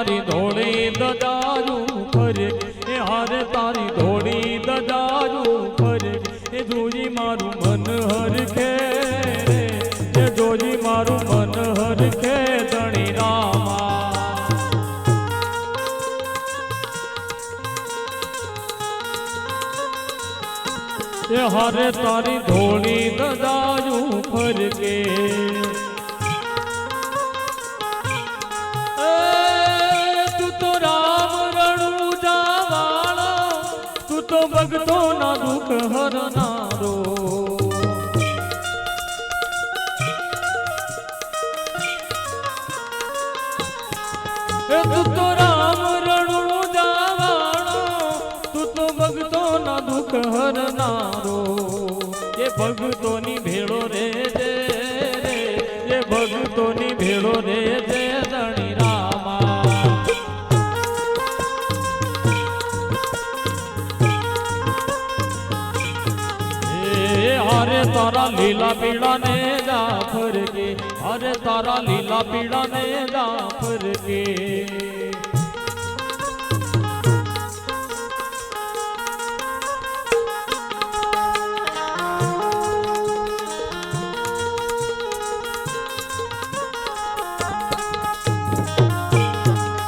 તારી ધોળી દજાયું ફરે એ હારે તારી ધોળી દજાયું ફરે એ જોજી મારું મન હરખે એ જોજી મારું મન હરખે ધણી રામા એ હારે તારી ધોળી દજાયું ફરકે તો ભગતો ના દુઃખ હરનારો તું તો રામ રણું જાવાણો તું તો ભગતો ના દુઃખ હરનારો એ ભગતોની ભેળો રે જે એ ભગતોની ભેળો રે જે ધણી રામા हरे तारा लीला पीड़ा ने जाफर के हरे तारा लीला पीड़ा ने जाफर के